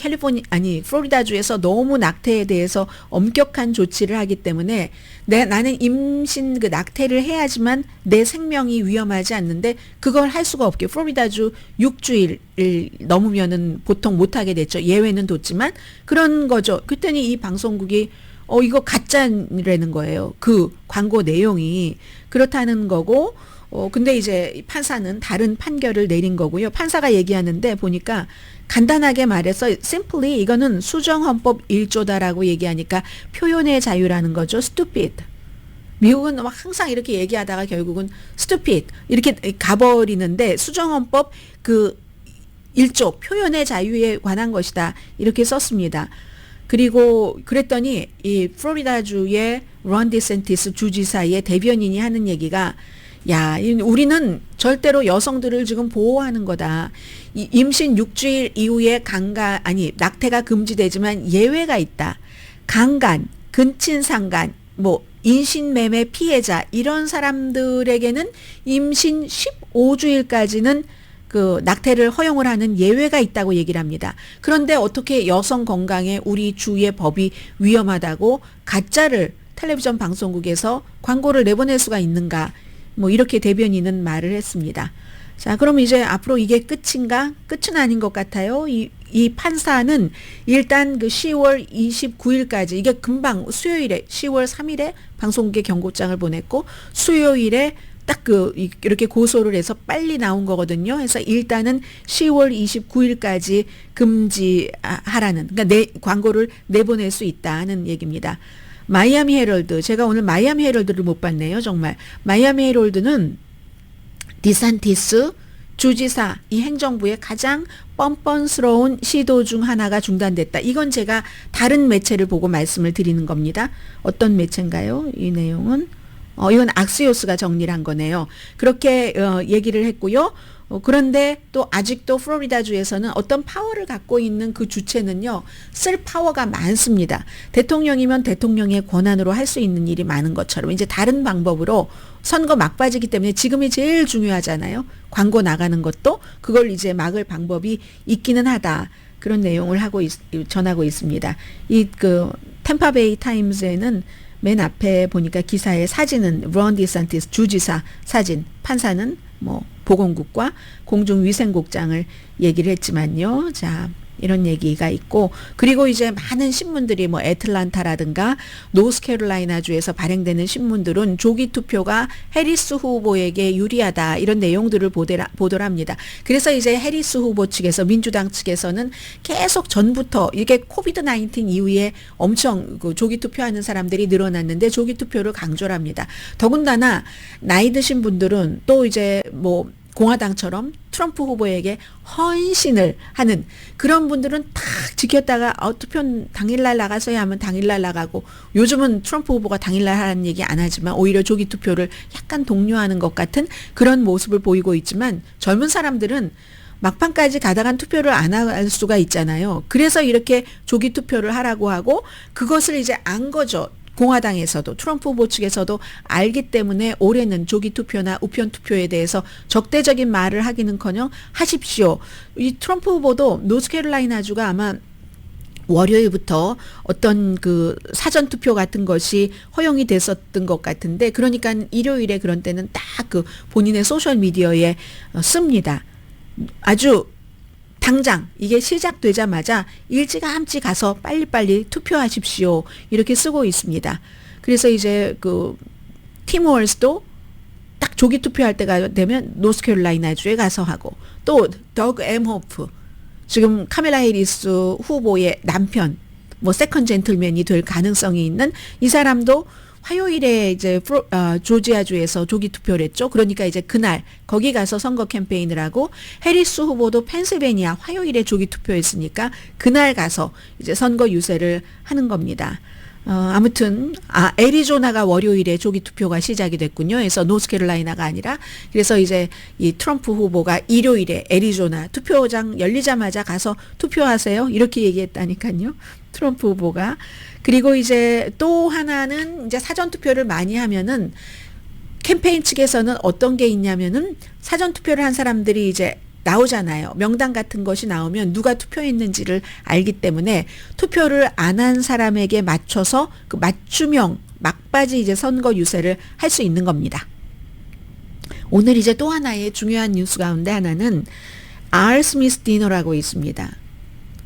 플로리다주에서 너무 낙태에 대해서 엄격한 조치를 하기 때문에 나는 임신 그 낙태를 해야지만 내 생명이 위험하지 않는데 그걸 할 수가 없게 플로리다주 6주일을 넘으면은 보통 못하게 됐죠. 예외는 뒀지만 그런 거죠. 그랬더니 이 방송국이 이거 가짜라는 거예요. 그 광고 내용이 그렇다는 거고, 근데 이제 판사는 다른 판결을 내린 거고요. 판사가 얘기하는데 보니까 간단하게 말해서 simply 이거는 수정헌법 1조다라고 얘기하니까 표현의 자유라는 거죠. stupid. 미국은 막 항상 이렇게 얘기하다가 결국은 stupid 이렇게 가버리는데 수정헌법 그 1조 표현의 자유에 관한 것이다. 이렇게 썼습니다. 그리고 그랬더니 이 플로리다주의 론 디센티스 주지사의 대변인이 하는 얘기가, 야, 우리는 절대로 여성들을 지금 보호하는 거다. 임신 6주일 이후에 낙태가 금지되지만 예외가 있다. 강간, 근친상간, 뭐 인신매매 피해자 이런 사람들에게는 임신 15주일까지는 그 낙태를 허용을 하는 예외가 있다고 얘기를 합니다. 그런데 어떻게 여성 건강에 우리 주의 법이 위험하다고 가짜를 텔레비전 방송국에서 광고를 내보낼 수가 있는가? 뭐 이렇게 대변인은 말을 했습니다. 자, 그럼 이제 앞으로 이게 끝인가? 끝은 아닌 것 같아요. 이 판사는 일단 그 10월 29일까지 이게 금방 수요일에 10월 3일에 방송국에 경고장을 보냈고 수요일에 딱 이렇게 고소를 해서 빨리 나온 거거든요. 그래서 일단은 10월 29일까지 금지하라는, 그러니까 광고를 내보낼 수 있다는 얘기입니다. 마이애미 헤럴드, 제가 오늘 마이애미 헤럴드를 못 봤네요. 정말 마이애미 헤럴드는 디산티스 주지사 이 행정부의 가장 뻔뻔스러운 시도 중 하나가 중단됐다. 이건 제가 다른 매체를 보고 말씀을 드리는 겁니다. 어떤 매체인가요? 이 내용은 이건 악시오스가 정리를 한 거네요. 그렇게 얘기를 했고요. 그런데 또 아직도 플로리다주에서는 어떤 파워를 갖고 있는 그 주체는요, 쓸 파워가 많습니다. 대통령이면 대통령의 권한으로 할 수 있는 일이 많은 것처럼 이제 다른 방법으로 선거 막바지기 때문에 지금이 제일 중요하잖아요. 광고 나가는 것도 그걸 이제 막을 방법이 있기는 하다. 그런 내용을 전하고 있습니다. 템파베이 타임즈에는 맨 앞에 보니까 기사의 사진은 론 디산티스 주지사 사진, 판사는 보건국과 공중위생국장을 얘기를 했지만요. 자, 이런 얘기가 있고, 그리고 이제 많은 신문들이 애틀란타라든가 노스캐롤라이나주에서 발행되는 신문들은 조기 투표가 해리스 후보에게 유리하다 이런 내용들을 보도를 합니다. 그래서 이제 해리스 후보 측에서 민주당 측에서는 계속 전부터 이게 코비드 19 이후에 엄청 조기 투표하는 사람들이 늘어났는데 조기 투표를 강조를 합니다. 더군다나 나이 드신 분들은 또 이제 공화당처럼 트럼프 후보에게 헌신을 하는 그런 분들은 탁 지켰다가 투표 당일날 나가서야 하면 당일날 나가고, 요즘은 트럼프 후보가 당일날 하라는 얘기 안 하지만 오히려 조기 투표를 약간 독려하는 것 같은 그런 모습을 보이고 있지만, 젊은 사람들은 막판까지 가다간 투표를 안 할 수가 있잖아요. 그래서 이렇게 조기 투표를 하라고 하고, 그것을 이제 안 거죠. 공화당에서도 트럼프 후보 측에서도 알기 때문에 올해는 조기 투표나 우편 투표에 대해서 적대적인 말을 하기는커녕 하십시오. 이 트럼프 후보도 노스캐롤라이나주가 아마 월요일부터 어떤 사전 투표 같은 것이 허용이 됐었던 것 같은데, 그러니까 일요일에 그런 때는 딱 본인의 소셜 미디어에 씁니다. 아주 당장 이게 시작되자마자 일찌감치 가서 빨리빨리 투표하십시오. 이렇게 쓰고 있습니다. 그래서 이제 팀 월스도 딱 조기 투표할 때가 되면 노스캐롤라이나주에 가서 하고, 또 더그 엠호프, 지금 카멜라 해리스 후보의 남편, 세컨 젠틀맨이 될 가능성이 있는 이 사람도 화요일에 이제 조지아주에서 조기 투표를 했죠. 그러니까 이제 그날 거기 가서 선거 캠페인을 하고, 해리스 후보도 펜실베니아 화요일에 조기 투표했으니까 그날 가서 이제 선거 유세를 하는 겁니다. 아무튼 애리조나가 월요일에 조기 투표가 시작이 됐군요. 그래서 노스캐롤라이나가 아니라, 그래서 이제 이 트럼프 후보가 일요일에 애리조나 투표장 열리자마자 가서 투표하세요. 이렇게 얘기했다니까요. 트럼프 후보가. 그리고 이제 또 하나는 이제 사전 투표를 많이 하면은 캠페인 측에서는 어떤 게 있냐면은 사전 투표를 한 사람들이 이제 나오잖아요. 명단 같은 것이 나오면 누가 투표했는지를 알기 때문에 투표를 안 한 사람에게 맞춰서 맞춤형 막바지 이제 선거 유세를 할 수 있는 겁니다. 오늘 이제 또 하나의 중요한 뉴스 가운데 하나는 R. 스미스 디너라고 있습니다.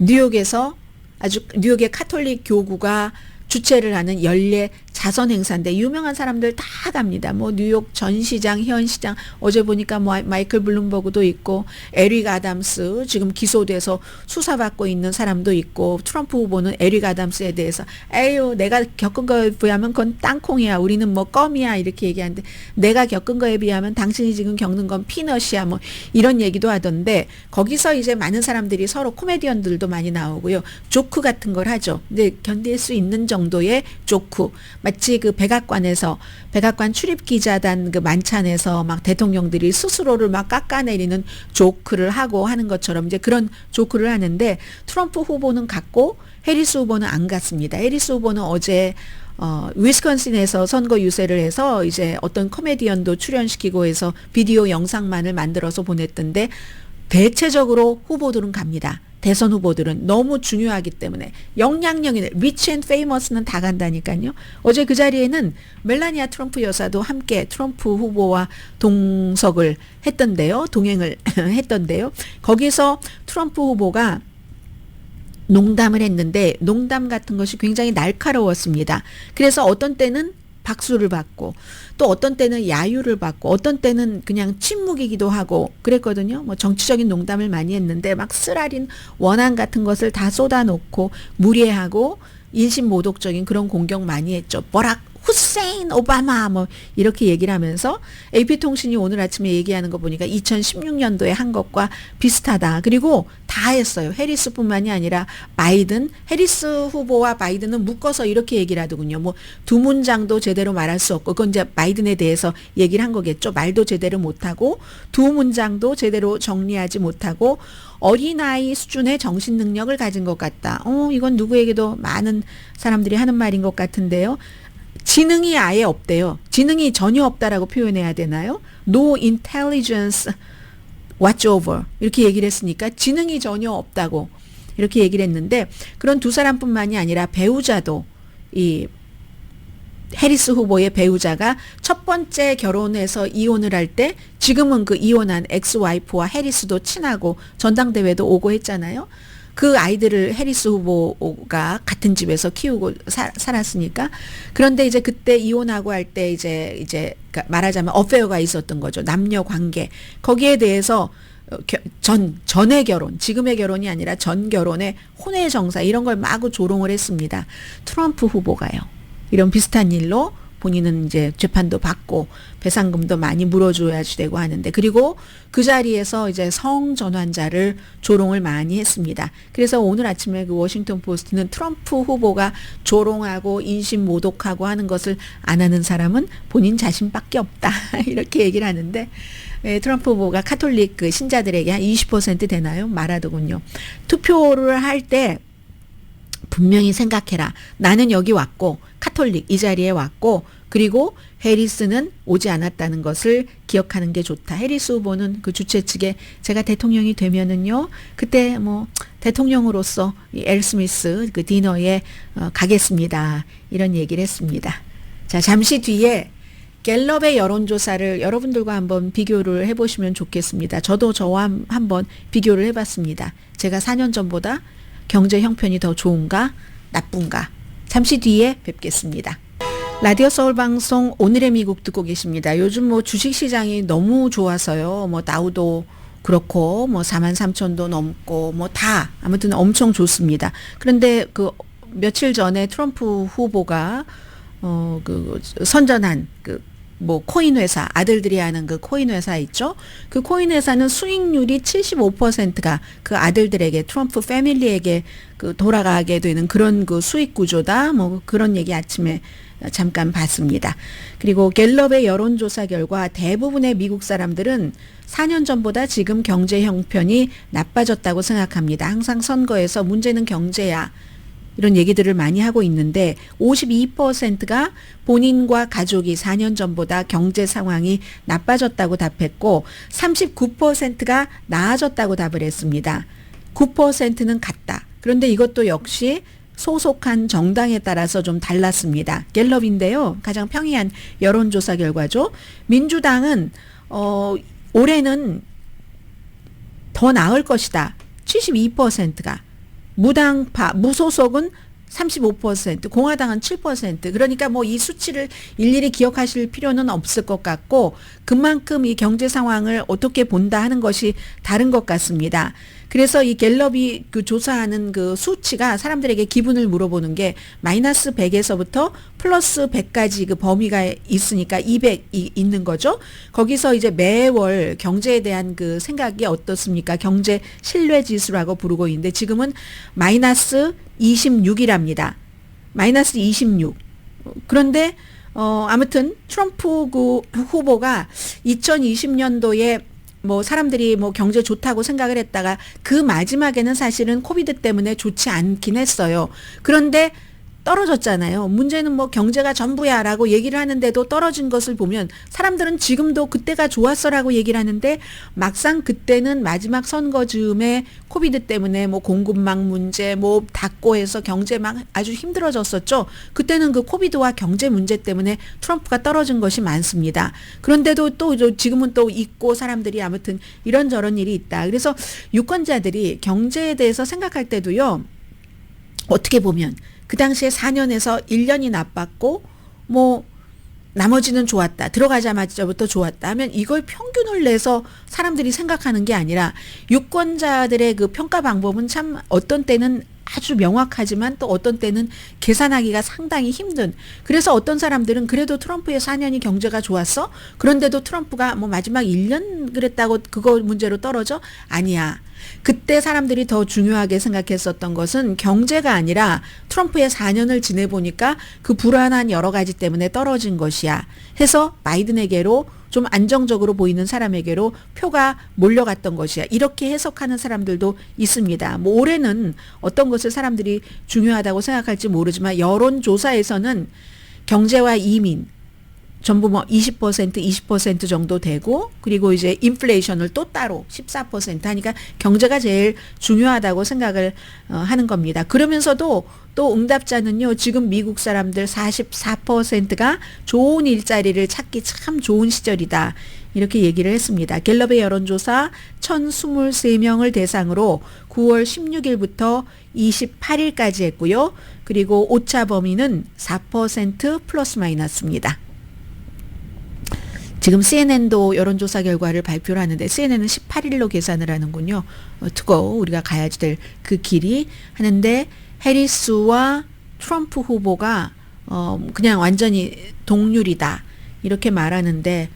뉴욕의 카톨릭 교구가 주최를 하는 연례 자선 행사인데 유명한 사람들 다 갑니다. 뉴욕 전 시장, 현 시장, 어제 보니까 마이클 블룸버그도 있고, 에릭 아담스 지금 기소돼서 수사받고 있는 사람도 있고, 트럼프 후보는 에릭 아담스에 대해서 에휴 내가 겪은 거에 비하면 그건 땅콩이야, 우리는 껌이야 이렇게 얘기하는데, 내가 겪은 거에 비하면 당신이 지금 겪는 건 피넛이야 이런 얘기도 하던데, 거기서 이제 많은 사람들이 서로 코미디언들도 많이 나오고요, 조크 같은 걸 하죠. 근데 견딜 수 있는 정도의 조크, 마치 백악관 출입기자단 만찬에서 막 대통령들이 스스로를 막 깎아내리는 조크를 하고 하는 것처럼 이제 그런 조크를 하는데, 트럼프 후보는 갔고 해리스 후보는 안 갔습니다. 해리스 후보는 어제 위스콘신에서 선거 유세를 해서 이제 어떤 코미디언도 출연시키고 해서 비디오 영상만을 만들어서 보냈던데, 대체적으로 후보들은 갑니다. 대선 후보들은 너무 중요하기 때문에 영향력 있는 rich and famous는 다 간다니까요. 어제 그 자리에는 멜라니아 트럼프 여사도 함께 트럼프 후보와 동석을 했던데요. 동행을 했던데요. 거기서 트럼프 후보가 농담을 했는데 농담 같은 것이 굉장히 날카로웠습니다. 그래서 어떤 때는 박수를 받고 또 어떤 때는 야유를 받고 어떤 때는 그냥 침묵이기도 하고 그랬거든요. 뭐 정치적인 농담을 많이 했는데 막 쓰라린 원한 같은 것을 다 쏟아놓고 무례하고 인신모독적인 그런 공격 많이 했죠. 버락 후세인 오바마 뭐 이렇게 얘기를 하면서 AP통신이 오늘 아침에 얘기하는 거 보니까 2016년도에 한 것과 비슷하다. 그리고 다 했어요. 해리스뿐만이 아니라 바이든, 해리스 후보와 바이든은 묶어서 이렇게 얘기를 하더군요. 뭐 두 문장도 제대로 말할 수 없고 그건 이제 바이든에 대해서 얘기를 한 거겠죠. 말도 제대로 못하고 두 문장도 제대로 정리하지 못하고 어린아이 수준의 정신 능력을 가진 것 같다. 이건 누구에게도 많은 사람들이 하는 말인 것 같은데요. 지능이 아예 없대요. 지능이 전혀 없다라고 표현해야 되나요? No intelligence whatsoever 이렇게 얘기를 했으니까 지능이 전혀 없다고 이렇게 얘기를 했는데 그런 두 사람뿐만이 아니라 배우자도 이 해리스 후보의 배우자가 첫 번째 결혼해서 이혼을 할 때 지금은 그 이혼한 엑스와이프와 해리스도 친하고 전당대회도 오고 했잖아요. 그 아이들을 해리스 후보가 같은 집에서 키우고 살았으니까. 그런데 이제 그때 이혼하고 할 때 이제 말하자면 어페어가 있었던 거죠. 남녀 관계. 거기에 대해서 전의 결혼, 지금의 결혼이 아니라 전 결혼의 혼외 정사 이런 걸 마구 조롱을 했습니다. 트럼프 후보가요. 이런 비슷한 일로 본인은 이제 재판도 받고 배상금도 많이 물어줘야 되고 하는데 그리고 그 자리에서 이제 성전환자를 조롱을 많이 했습니다. 그래서 오늘 아침에 그 워싱턴 포스트는 트럼프 후보가 조롱하고 인신모독하고 하는 것을 안 하는 사람은 본인 자신밖에 없다 이렇게 얘기를 하는데 트럼프 후보가 카톨릭 그 신자들에게 한 20% 되나요? 말하더군요. 투표를 할 때 분명히 생각해라. 나는 여기 왔고 카톨릭 이 자리에 왔고 그리고 해리스는 오지 않았다는 것을 기억하는 게 좋다. 해리스 후보는 그 주최 측에 제가 대통령이 되면은요 그때 뭐 대통령으로서 이 엘 스미스 그 디너에 가겠습니다. 이런 얘기를 했습니다. 자, 잠시 뒤에 갤럽의 여론조사를 여러분들과 한번 비교를 해보시면 좋겠습니다. 저도 저와 한번 비교를 해봤습니다. 제가 4년 전보다 경제 형편이 더 좋은가 나쁜가 잠시 뒤에 뵙겠습니다. 라디오 서울 방송 오늘의 미국 듣고 계십니다. 요즘 뭐 주식시장이 너무 좋아서요. 뭐 다우도 그렇고 뭐 43,000도 넘고 뭐 다 아무튼 엄청 좋습니다. 그런데 그 며칠 전에 트럼프 후보가 그 선전한 그 뭐 코인 회사 아들들이 하는 그 코인 회사 있죠. 그 코인 회사는 수익률이 75%가 그 아들들에게 트럼프 패밀리에게 그 돌아가게 되는 그런 그 수익 구조다. 뭐 그런 얘기 아침에 잠깐 봤습니다. 그리고 갤럽의 여론조사 결과 대부분의 미국 사람들은 4년 전보다 지금 경제 형편이 나빠졌다고 생각합니다. 항상 선거에서 문제는 경제야. 이런 얘기들을 많이 하고 있는데 52%가 본인과 가족이 4년 전보다 경제 상황이 나빠졌다고 답했고 39%가 나아졌다고 답을 했습니다. 9%는 같다. 그런데 이것도 역시 소속한 정당에 따라서 좀 달랐습니다. 갤럽인데요. 가장 평이한 여론조사 결과죠. 민주당은 올해는 더 나을 것이다. 72%가. 무당파, 무소속은 35%, 공화당은 7%. 그러니까 뭐 이 수치를 일일이 기억하실 필요는 없을 것 같고 그만큼 이 경제 상황을 어떻게 본다 하는 것이 다른 것 같습니다. 그래서 이 갤럽이 그 조사하는 그 수치가 사람들에게 기분을 물어보는 게 마이너스 100에서부터 플러스 100까지 그 범위가 있으니까 200이 있는 거죠. 거기서 이제 매월 경제에 대한 그 생각이 어떻습니까? 경제 신뢰 지수라고 부르고 있는데 지금은 마이너스 26이랍니다. 마이너스 26. 그런데 아무튼 트럼프 그 후보가 2020년도에 뭐 사람들이 뭐 경제 좋다고 생각을 했다가 그 마지막에는 사실은 코비드 때문에 좋지 않긴 했어요. 그런데 떨어졌잖아요. 문제는 뭐 경제가 전부야라고 얘기를 하는데도 떨어진 것을 보면 사람들은 지금도 그때가 좋았어라고 얘기를 하는데 막상 그때는 마지막 선거 즈음에 코비드 때문에 뭐 공급망 문제 뭐 닫고 해서 경제 막 아주 힘들어졌었죠. 그때는 그 코비드와 경제 문제 때문에 트럼프가 떨어진 것이 많습니다. 그런데도 또 지금은 또 있고 사람들이 아무튼 이런저런 일이 있다. 그래서 유권자들이 경제에 대해서 생각할 때도요. 어떻게 보면 그 당시에 4년에서 1년이 나빴고 뭐 나머지는 좋았다. 들어가자마자부터 좋았다 하면 이걸 평균을 내서 사람들이 생각하는 게 아니라 유권자들의 그 평가 방법은 참 어떤 때는 아주 명확하지만 또 어떤 때는 계산하기가 상당히 힘든. 그래서 어떤 사람들은 그래도 트럼프의 4년이 경제가 좋았어? 그런데도 트럼프가 뭐 마지막 1년 그랬다고 그거 문제로 떨어져? 아니야. 그때 사람들이 더 중요하게 생각했었던 것은 경제가 아니라 트럼프의 4년을 지내보니까 그 불안한 여러 가지 때문에 떨어진 것이야. 해서 바이든에게로 좀 안정적으로 보이는 사람에게로 표가 몰려갔던 것이야. 이렇게 해석하는 사람들도 있습니다. 뭐 올해는 어떤 것을 사람들이 중요하다고 생각할지 모르지만 여론조사에서는 경제와 이민 전부 뭐 20% 정도 되고 그리고 이제 인플레이션을 또 따로 14% 하니까 경제가 제일 중요하다고 생각을 하는 겁니다. 그러면서도 또 응답자는요. 지금 미국 사람들 44%가 좋은 일자리를 찾기 참 좋은 시절이다. 이렇게 얘기를 했습니다. 갤럽의 여론조사 1,023명을 대상으로 9월 16일부터 28일까지 했고요. 그리고 오차 범위는 4% 플러스 마이너스입니다. 지금 CNN도 여론조사 결과를 발표를 하는데 CNN은 18일로 계산을 하는군요. 두고 우리가 가야지 될 그 길이 하는데 해리스와 트럼프 후보가 그냥 완전히 동률이다. 이렇게 말하는데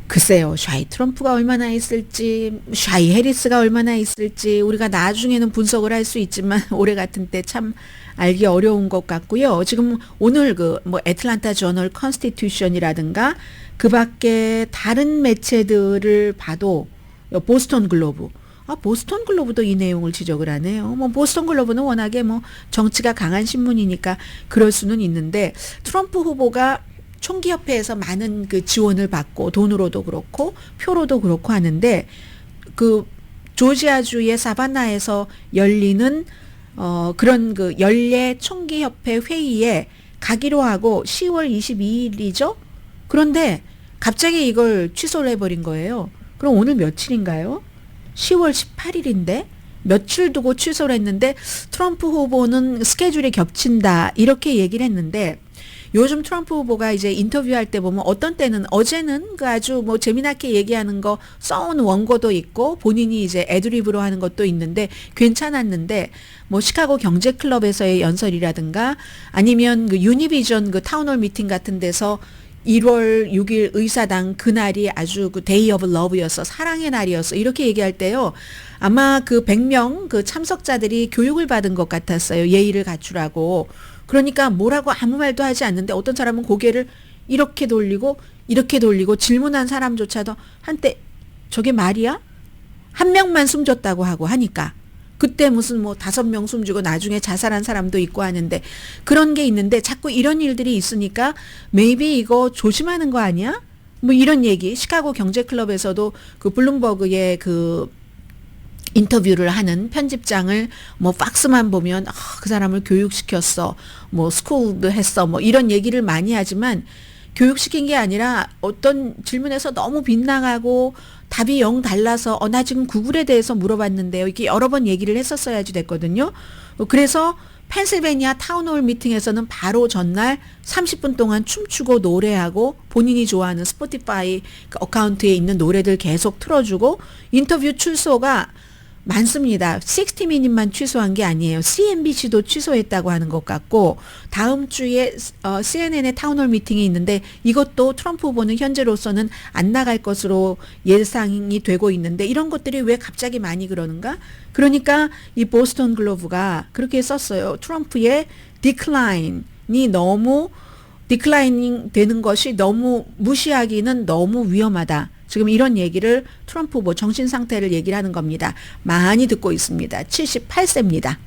글쎄요. 샤이 트럼프가 얼마나 있을지 샤이 해리스가 얼마나 있을지 우리가 나중에는 분석을 할 수 있지만 올해 같은 때 참 알기 어려운 것 같고요. 지금 오늘 그 뭐 애틀란타 저널 컨스티튜션이라든가 그 밖에 다른 매체들을 봐도 보스턴 글로브 보스턴 글로브도 이 내용을 지적을 하네요. 뭐 보스턴 글로브는 워낙에 뭐 정치가 강한 신문이니까 그럴 수는 있는데 트럼프 후보가 총기협회에서 많은 그 지원을 받고 돈으로도 그렇고 표로도 그렇고 하는데 그 조지아주의 사바나에서 열리는 그런 그 연례 총기협회 회의에 가기로 하고 10월 22일이죠. 그런데 갑자기 이걸 취소를 해버린 거예요. 그럼 오늘 며칠인가요? 10월 18일인데 며칠 두고 취소를 했는데 트럼프 후보는 스케줄이 겹친다 이렇게 얘기를 했는데 요즘 트럼프 후보가 이제 인터뷰할 때 보면 어떤 때는 어제는 그 아주 뭐 재미나게 얘기하는 거 써온 원고도 있고 본인이 이제 애드립으로 하는 것도 있는데 괜찮았는데 뭐 시카고 경제클럽에서의 연설이라든가 아니면 그 유니비전 그 타운홀 미팅 같은 데서 1월 6일 의사당 그날이 아주 그 데이 오브 러브였어. 사랑의 날이었어. 이렇게 얘기할 때요. 아마 그 100명 그 참석자들이 교육을 받은 것 같았어요. 예의를 갖추라고. 그러니까 뭐라고 아무 말도 하지 않는데 어떤 사람은 고개를 이렇게 돌리고 질문한 사람조차도 한때 저게 말이야? 한 명만 숨졌다고 하고 하니까. 그때 무슨 뭐 5명 숨지고 나중에 자살한 사람도 있고 하는데 그런 게 있는데 자꾸 이런 일들이 있으니까 maybe 이거 조심하는 거 아니야? 뭐 이런 얘기. 시카고 경제클럽에서도 그 블룸버그의 그 인터뷰를 하는 편집장을 뭐 팍스만 보면 그 사람을 교육시켰어. 뭐 스쿨도 했어. 뭐 이런 얘기를 많이 하지만 교육시킨 게 아니라 어떤 질문에서 너무 빗나가고 답이 영 달라서 나 지금 구글에 대해서 물어봤는데요. 이렇게 여러 번 얘기를 했었어야지 됐거든요. 그래서 펜실베니아 타운홀 미팅에서는 바로 전날 30분 동안 춤추고 노래하고 본인이 좋아하는 스포티파이 어카운트에 있는 노래들 계속 틀어주고 인터뷰 출소가 많습니다. 60미닛만 취소한 게 아니에요. CNBC도 취소했다고 하는 것 같고 다음 주에 CNN의 타운홀 미팅이 있는데 이것도 트럼프 후보는 현재로서는 안 나갈 것으로 예상이 되고 있는데 이런 것들이 왜 갑자기 많이 그러는가? 그러니까 이 보스턴 글로브가 그렇게 썼어요. 트럼프의 디클라인이 너무 디클라이닝 되는 것이 너무 무시하기는 너무 위험하다. 지금 이런 얘기를 트럼프 후보 정신 상태를 얘기를 하는 겁니다. 많이 듣고 있습니다. 78세입니다.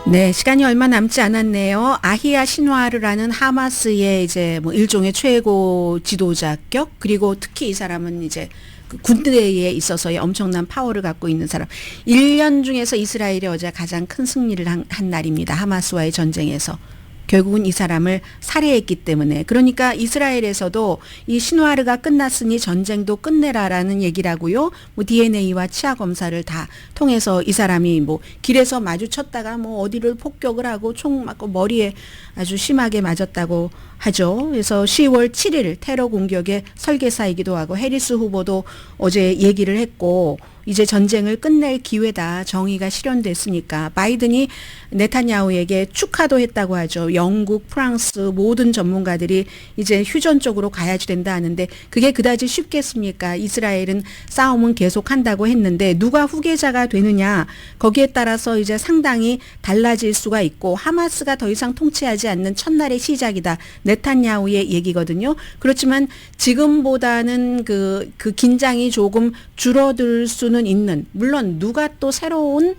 네, 시간이 얼마 남지 않았네요. 아히야 신와르라는 하마스의 이제 뭐 일종의 최고 지도자격, 그리고 특히 이 사람은 이제 그 군대에 있어서의 엄청난 파워를 갖고 있는 사람. 1년 중에서 이스라엘이 어제 가장 큰 승리를 한 날입니다. 하마스와의 전쟁에서. 결국은 이 사람을 살해했기 때문에. 그러니까 이스라엘에서도 이 신와르가 끝났으니 전쟁도 끝내라라는 얘기라고요. 뭐 DNA와 치아 검사를 다 통해서 이 사람이 뭐 길에서 마주쳤다가 뭐 어디를 폭격을 하고 총 맞고 머리에 아주 심하게 맞았다고 하죠. 그래서 10월 7일 테러 공격의 설계사이기도 하고, 해리스 후보도 어제 얘기를 했고, 이제 전쟁을 끝낼 기회다. 정의가 실현됐으니까. 바이든이 네타냐후에게 축하도 했다고 하죠. 영국, 프랑스 모든 전문가들이 이제 휴전 쪽으로 가야지 된다 하는데 그게 그다지 쉽겠습니까? 이스라엘은 싸움은 계속한다고 했는데 누가 후계자가 되느냐, 거기에 따라서 이제 상당히 달라질 수가 있고, 하마스가 더 이상 통치하지 않는 첫날의 시작이다. 네타냐후의 얘기거든요. 그렇지만 지금보다는 그 긴장이 조금 줄어들 수는 있는, 물론 누가 또 새로운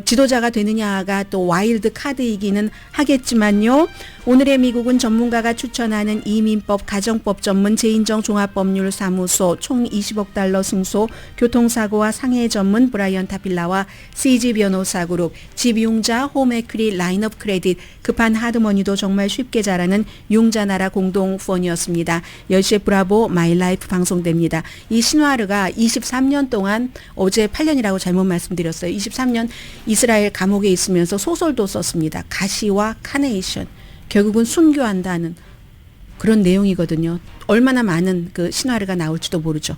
지도자가 되느냐가 또 와일드 카드이기는 하겠지만요. 오늘의 미국은 전문가가 추천하는 이민법, 가정법 전문 제인정 종합법률사무소 총 20억 달러 승소, 교통사고와 상해 전문 브라이언 타필라와 CG 변호사 그룹, 집융자 홈에퀴리 라인업 크레딧, 급한 하드머니도 정말 쉽게 자라는 융자나라 공동후원이었습니다. 10시에 브라보 마이라이프 방송됩니다. 이 신와르가 23년 동안, 어제 8년이라고 잘못 말씀드렸어요. 23년 이스라엘 감옥에 있으면서 소설도 썼습니다. 가시와 카네이션. 결국은 순교한다는 그런 내용이거든요. 얼마나 많은 그 신화르가 나올지도 모르죠.